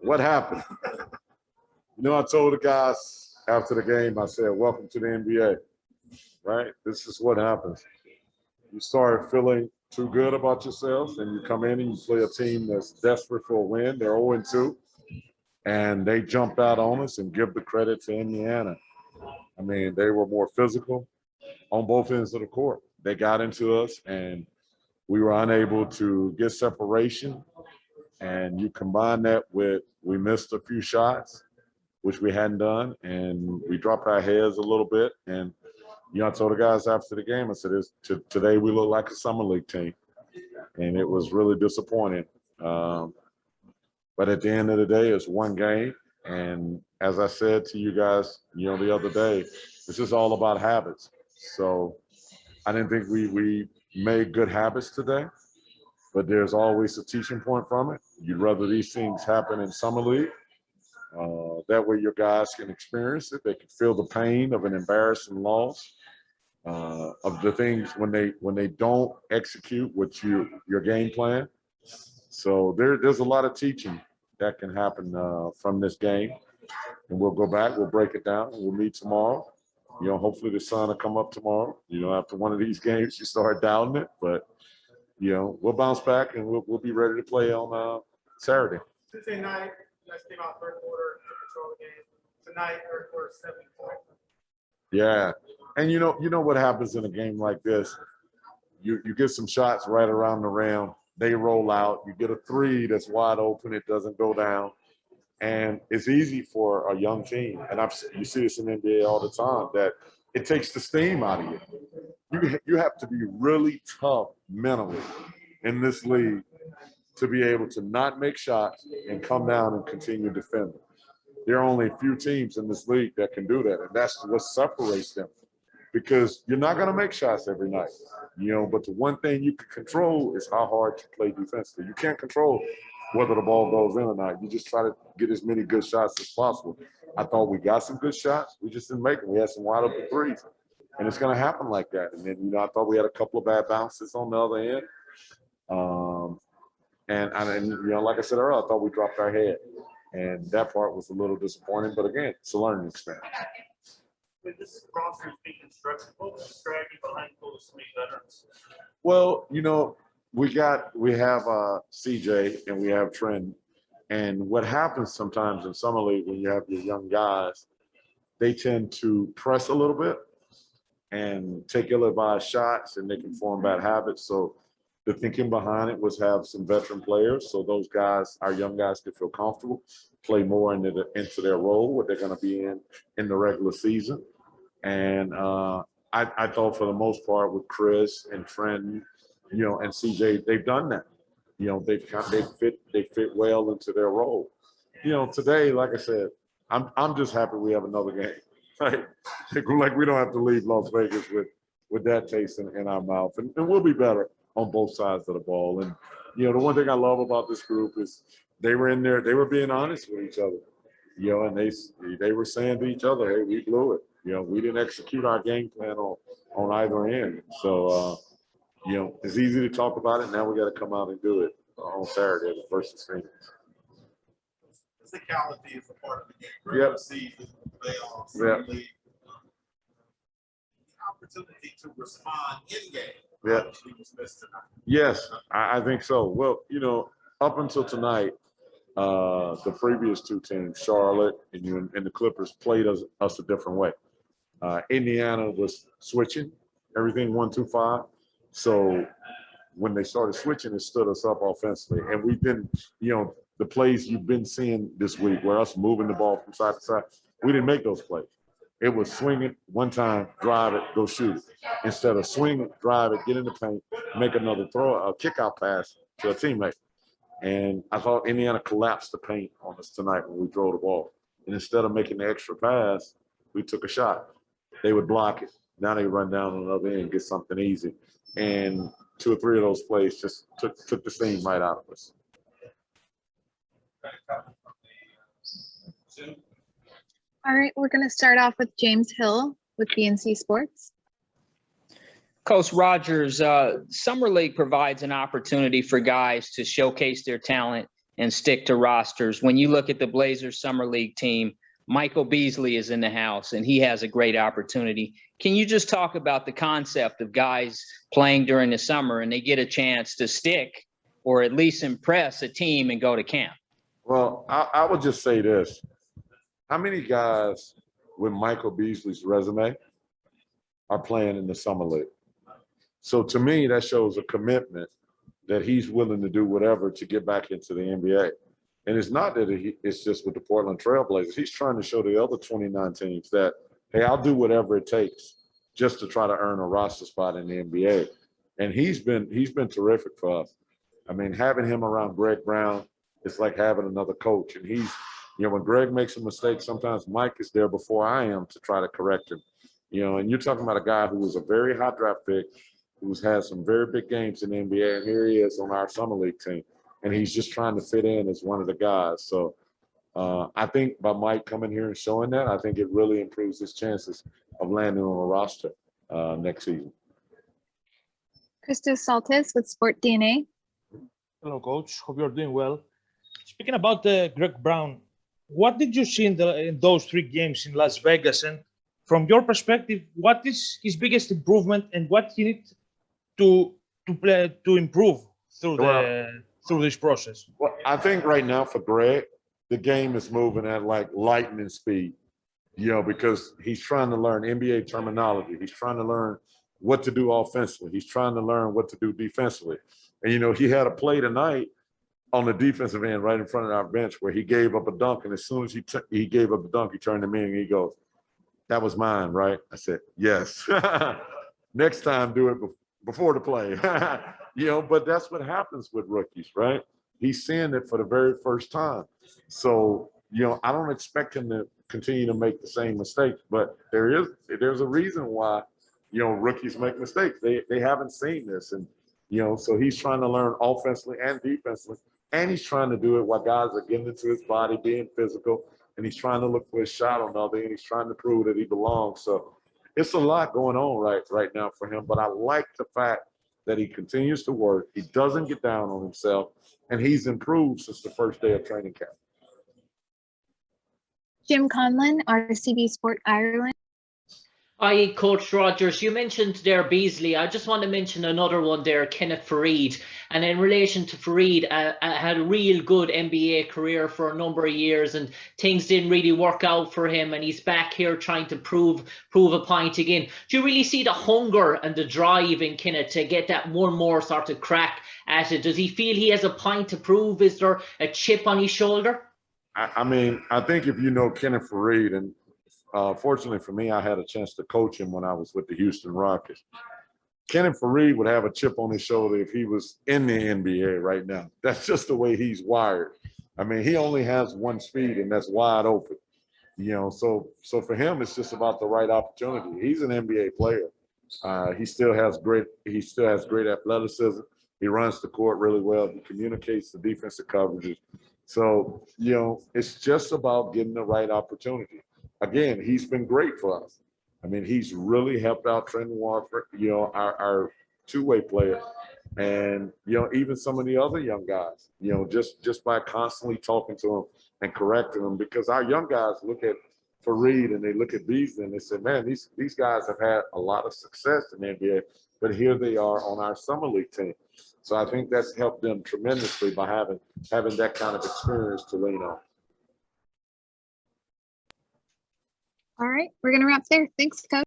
What happened? I told the guys after the game, I said, welcome to the NBA, right? This is what happens. You start feeling too good about yourself, and you come in and you play a team that's desperate for a win. They're 0-2, and they jumped out on us, and give the credit to Indiana. I mean, they were more physical on both ends of the court. They got into us, and we were unable to get separation. And you combine that with we missed a few shots, which we hadn't done, and we dropped our heads a little bit. And I told the guys after the game, I said, today we look like a summer league team, and it was really disappointing. But at the end of the day, it's one game, and as I said to you guys, the other day, this is all about habits. So I didn't think we made good habits today, but there's always a teaching point from it. You'd rather these things happen in summer league. That way your guys can experience it. They can feel the pain of an embarrassing loss, of the things when they don't execute what your game plan. So there's a lot of teaching that can happen from this game. And we'll go back, we'll break it down, and we'll meet tomorrow. Hopefully the sun will come up tomorrow. After one of these games, you start doubting it, but we'll bounce back and we'll be ready to play on Saturday. Tuesday night, you guys came out third quarter to control the game. Tonight, third quarter, 70 points. Yeah, and you know what happens in a game like this? You get some shots right around the rim. They roll out. You get a three that's wide open. It doesn't go down. And it's easy for a young team, and you see this in the NBA all the time, that it takes the steam out of you. You have to be really tough mentally in this league to be able to not make shots and come down and continue defending. There are only a few teams in this league that can do that, and that's what separates them. Because you're not going to make shots every night, but the one thing you can control is how hard you play defensively. You can't control whether the ball goes in or not. You just try to get as many good shots as possible. I thought we got some good shots. We just didn't make them. We had some wide open threes. And it's going to happen like that. And then, I thought we had a couple of bad bounces on the other end. And like I said earlier, I thought we dropped our head. And that part was a little disappointing. But again, it's a learning experience. With this roster being constructed, what was the strategy behind pulling so many veterans? Well, we have CJ and we have Trent. And what happens sometimes in summer league when you have your young guys, they tend to press a little bit and take ill-advised shots, and they can form bad habits. So the thinking behind it was have some veteran players, so those guys, our young guys, could feel comfortable, play more into their role, what they're going to be in the regular season. And I thought for the most part with Chris and Trent, and CJ, they've done that. They fit well into their role. Today, like I said, I'm just happy we have another game. Right? Like we don't have to leave Las Vegas with that taste in our mouth, and we'll be better on both sides of the ball. And the one thing I love about this group is they were in there, they were being honest with each other. And they were saying to each other, hey, we blew it. We didn't execute our game plan on either end. So it's easy to talk about it. Now we got to come out and do it on Saturday versus Phoenix. Physicality is a part of the game. Regular season, playoffs, league. Opportunity to respond in game. Yeah. Yes, I think so. Well, up until tonight, the previous two teams, Charlotte and the Clippers, played us a different way. Indiana was switching everything 1-2-5. So when they started switching, it stood us up offensively. And we've been, the plays you've been seeing this week, where us moving the ball from side to side, we didn't make those plays. It was swing it one time, drive it, go shoot it. Instead of swing it, drive it, get in the paint, make another throw, a kick-out pass to a teammate. And I thought Indiana collapsed the paint on us tonight when we drove the ball. And instead of making the extra pass, we took a shot. They would block it. Now they run down on the other end, get something easy. And 2 or 3 of those plays just took the steam right out of us. All right, we're going to start off with James Hill with BNC Sports. Coach Rogers, Summer League provides an opportunity for guys to showcase their talent and stick to rosters. When you look at the Blazers Summer League team, Michael Beasley is in the house, and he has a great opportunity. Can you just talk about the concept of guys playing during the summer and they get a chance to stick or at least impress a team and go to camp? Well, I would just say this. How many guys with Michael Beasley's resume are playing in the summer league? So to me, that shows a commitment that he's willing to do whatever to get back into the NBA. And it's not that it's just with the Portland Trail Blazers. He's trying to show the other 29 teams that, hey, I'll do whatever it takes just to try to earn a roster spot in the NBA. And he's been terrific for us. I mean, having him around Greg Brown, it's like having another coach. And he's, you know, when Greg makes a mistake, sometimes Mike is there before I am to try to correct him. You know, and you're talking about a guy who was a very high draft pick, who's had some very big games in the NBA, and here he is on our summer league team. And he's just trying to fit in as one of the guys. So I think by Mike coming here and showing that, I think it really improves his chances of landing on a roster next season. Christos Saltis with Sport DNA. Hello, Coach. Hope you're doing well. Speaking about Greg Brown, what did you see in those 3 games in Las Vegas? And from your perspective, what is his biggest improvement and what he needs to improve through this process? Well, I think right now for Greg, the game is moving at like lightning speed, you know, because he's trying to learn NBA terminology. He's trying to learn what to do offensively. He's trying to learn what to do defensively. And, you know, he had a play tonight on the defensive end right in front of our bench where he gave up a dunk. And as soon as he gave up the dunk, he turned to me and he goes, "That was mine, right?" I said, "Yes." Next time, do it before the play. You know, but that's what happens with rookies, right? He's seeing it for the very first time. So, you know, I don't expect him to continue to make the same mistakes, but there's a reason why, you know, rookies make mistakes. They haven't seen this. And, you know, so he's trying to learn offensively and defensively, and he's trying to do it while guys are getting into his body, being physical, and he's trying to look for his shot on the other end. He's trying to prove that he belongs. So it's a lot going on right now for him, but I like the fact that he continues to work. He doesn't get down on himself, and he's improved since the first day of training camp. Jim Conlon, RCB Sport Ireland. Hi, Coach Rogers. You mentioned there Beasley. I just want to mention another one there, Kenneth Faried. And in relation to Faried, had a real good NBA career for a number of years, and things didn't really work out for him. And he's back here trying to prove a point again. Do you really see the hunger and the drive in Kenneth to get that one more sort of crack at it? Does he feel he has a point to prove? Is there a chip on his shoulder? I mean, I think if you know Kenneth Faried, and fortunately for me, I had a chance to coach him when I was with the Houston Rockets. Kenneth Faried would have a chip on his shoulder if he was in the NBA right now. That's just the way he's wired. I mean, he only has one speed, and that's wide open. You know, so for him, it's just about the right opportunity. He's an NBA player. He still has great athleticism. He runs the court really well. He communicates the defensive coverages. So, you know, it's just about getting the right opportunity. Again, he's been great for us. I mean, he's really helped out Trenton Walker, you know, our two-way player. And, you know, even some of the other young guys, you know, just by constantly talking to them and correcting them, because our young guys look at Faried and they look at Beasley and they say, man, these guys have had a lot of success in the NBA, but here they are on our summer league team. So I think that's helped them tremendously by having that kind of experience to lean on. All right, we're going to wrap there. Thanks, Coach.